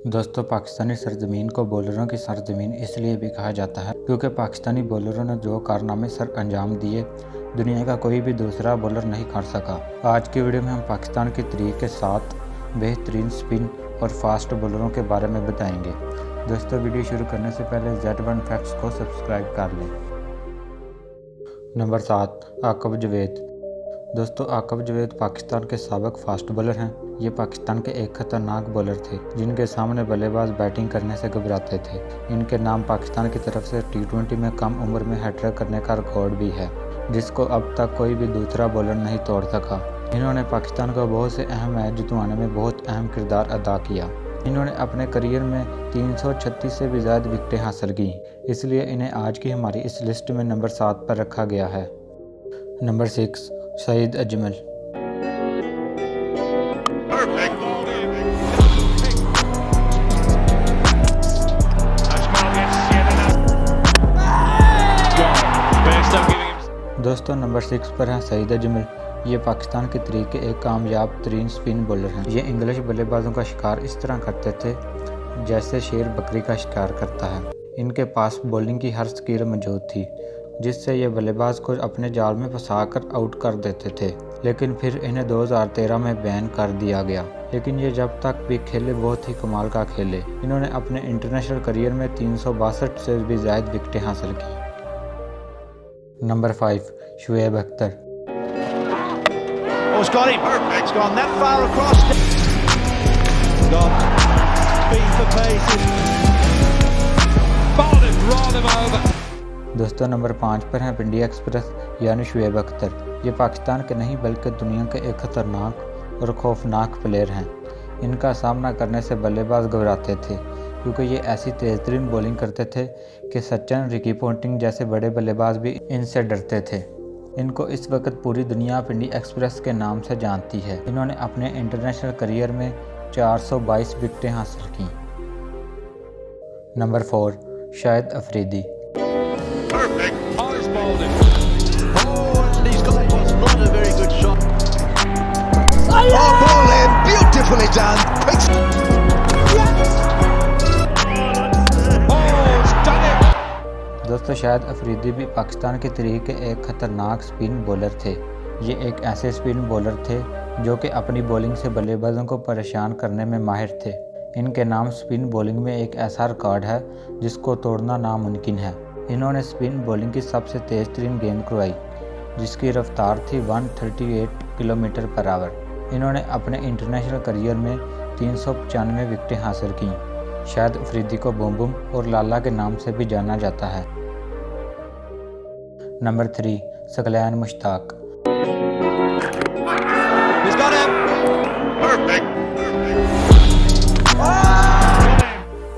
दोस्तों, पाकिस्तानी सरजमीन को बॉलरों की सरजमीन इसलिए भी कहा जाता है क्योंकि पाकिस्तानी बॉलरों ने जो कारनामे सर अंजाम दिए, दुनिया का कोई भी दूसरा बॉलर नहीं कर सका। आज की वीडियो में हम पाकिस्तान की तारीख के 7 बेहतरीन स्पिन और फास्ट बॉलरों के बारे में बताएंगे। दोस्तों, वीडियो शुरू करने से पहले Z1 फैक्ट्स को सब्सक्राइब कर लें। नंबर 7, आकिब जवेद। दोस्तों, आकिब जवेद पाकिस्तान के साबिक फास्ट बॉलर हैं। ये पाकिस्तान के एक खतरनाक बॉलर थे जिनके सामने बल्लेबाज बैटिंग करने से घबराते थे। इनके नाम पाकिस्तान की तरफ से T20 में कम उम्र में हैट्रिक करने का रिकॉर्ड भी है, जिसको अब तक कोई भी दूसरा बॉलर नहीं तोड़ सका। इन्होंने पाकिस्तान को बहुत से अहम मैच जितवाने में बहुत अहम किरदार अदा किया। इन्होंने अपने करियर में 336 से भी ज़्यादा विकेटें हासिल की, इसलिए इन्हें आज की हमारी इस लिस्ट में नंबर 7 पर रखा गया है। नंबर 6, सईद अजमल। दोस्तों, नंबर 6 पर हैं सईद अजमल। ये पाकिस्तान की तारीख के एक कामयाब तरीन स्पिन बॉलर हैं। ये इंग्लिश बल्लेबाजों का शिकार इस तरह करते थे जैसे शेर बकरी का शिकार करता है। इनके पास बॉलिंग की हर स्किल मौजूद थी, जिससे ये बल्लेबाज को अपने जाल में फंसाकर आउट कर देते थे। लेकिन फिर इन्हें 2013 में बैन कर दिया गया, लेकिन ये जब तक भी खेले बहुत ही कमाल का खेले। इन्होंने अपने इंटरनेशनल करियर में 362 से भी ज़्यादा विकेटें हासिल की। नंबर 5, शुएब अख्तर। दोस्तों, नंबर 5 पर हैं पिंडी एक्सप्रेस यानी शुएब अख्तर। ये पाकिस्तान के नहीं बल्कि दुनिया के एक खतरनाक और खौफनाक प्लेयर हैं। इनका सामना करने से बल्लेबाज घबराते थे क्योंकि ये ऐसी तेज़तरीन बॉलिंग करते थे कि सचिन, रिकी पोंटिंग जैसे बड़े बल्लेबाज भी इनसे डरते थे। इनको इस वक्त पूरी दुनिया पिंडी एक्सप्रेस के नाम से जानती है। इन्होंने अपने इंटरनेशनल करियर में 422 विकेटें हासिल की। नंबर 4, शाहिद अफरीदी। दोस्तों, शाहिद अफरीदी भी पाकिस्तान की तारीख के एक खतरनाक स्पिन बॉलर थे। ये एक ऐसे स्पिन बॉलर थे जो कि अपनी बॉलिंग से बल्लेबाजों को परेशान करने में माहिर थे। इनके नाम स्पिन बॉलिंग में एक ऐसा रिकॉर्ड है जिसको तोड़ना नामुमकिन है। इन्होंने स्पिन बॉलिंग की सबसे तेज़ तरीन गेंद करवाई, जिसकी रफ्तार थी 138 किलोमीटर पर आवर। इन्होंने अपने इंटरनेशनल करियर में 395 विकेटें हासिल की। शाहिद अफरीदी को बूम बूम और लाला के नाम से भी जाना जाता है। नंबर 3, सकलैन मुश्ताक।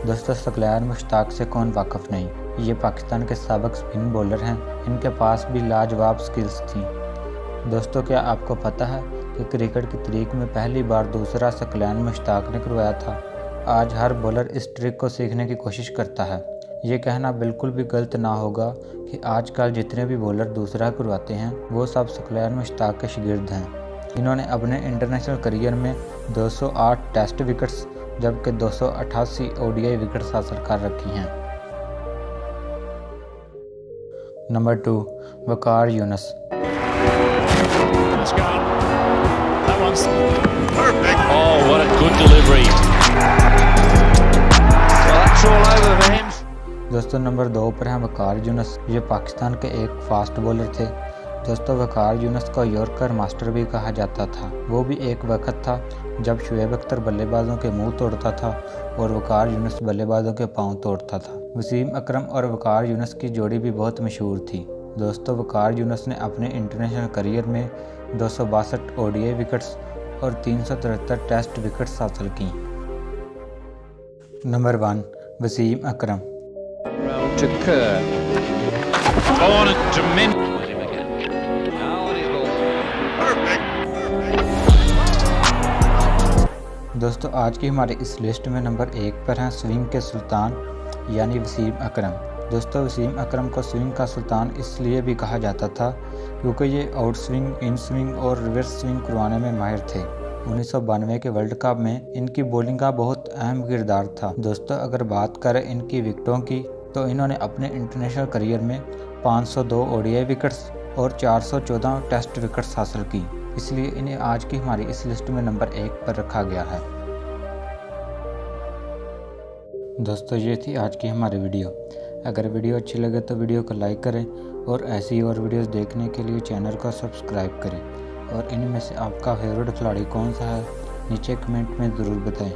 दोस्तों, सकलैन मुश्ताक से कौन वाकिफ नहीं। ये पाकिस्तान के साबिक स्पिन बॉलर हैं। इनके पास भी लाजवाब स्किल्स थी। दोस्तों, क्या आपको पता है कि क्रिकेट की तारीख में पहली बार दूसरा सकलैन मुश्ताक ने करवाया था? आज हर बॉलर इस ट्रिक को सीखने की कोशिश करता है। ये कहना बिल्कुल भी गलत ना होगा कि आजकल जितने भी बॉलर दूसरा करवाते हैं वो सब सकलैन मुश्ताक के शागिर्द हैं। इन्होंने अपने इंटरनेशनल करियर में 208 टेस्ट विकेट्स जबकि 288 ODI विकेट्स हासिल कर रखी हैं। नंबर 2, वकार यूनुस। दोस्तों, नंबर 2 पर हैं वकार यूनुस। ये पाकिस्तान के एक फास्ट बॉलर थे। दोस्तों, वकार यूनुस को यॉर्कर मास्टर भी कहा जाता था। वो भी एक वक्त था जब शुएब अख्तर बल्लेबाजों के मुंह तोड़ता था और वकार यूनुस बल्लेबाजों के पांव तोड़ता था। वसीम अकरम और वकार यूनुस की जोड़ी भी बहुत मशहूर थी। दोस्तों, वकार यूनुस ने अपने इंटरनेशनल करियर में 262 ODI विकेट्स और 373 टेस्ट विकेट्स हासिल की। नंबर 1, वसीम अकरम। दोस्तों, आज की हमारी इस लिस्ट में नंबर 1 पर हैं स्विंग के सुल्तान यानी वसीम अकरम। दोस्तों, वसीम अकरम को स्विंग का सुल्तान इसलिए भी कहा जाता था क्योंकि ये आउट स्विंग, इन स्विंग और रिवर्स स्विंग करवाने में माहिर थे। 1992 के वर्ल्ड कप में इनकी बॉलिंग का बहुत अहम किरदार था। दोस्तों, अगर बात करें इनकी विकेटों की तो इन्होंने अपने इंटरनेशनल करियर में 502 ओडीआई विकेट्स और 414 टेस्ट विकेट्स हासिल की, इसलिए इन्हें आज की हमारी इस लिस्ट में नंबर 1 पर रखा गया है। दोस्तों, ये थी आज की हमारी वीडियो। अगर वीडियो अच्छी लगे तो वीडियो को लाइक करें और ऐसी और वीडियोस देखने के लिए चैनल को सब्सक्राइब करें। और इनमें से आपका फेवरेट खिलाड़ी कौन सा है, नीचे कमेंट में ज़रूर बताएं।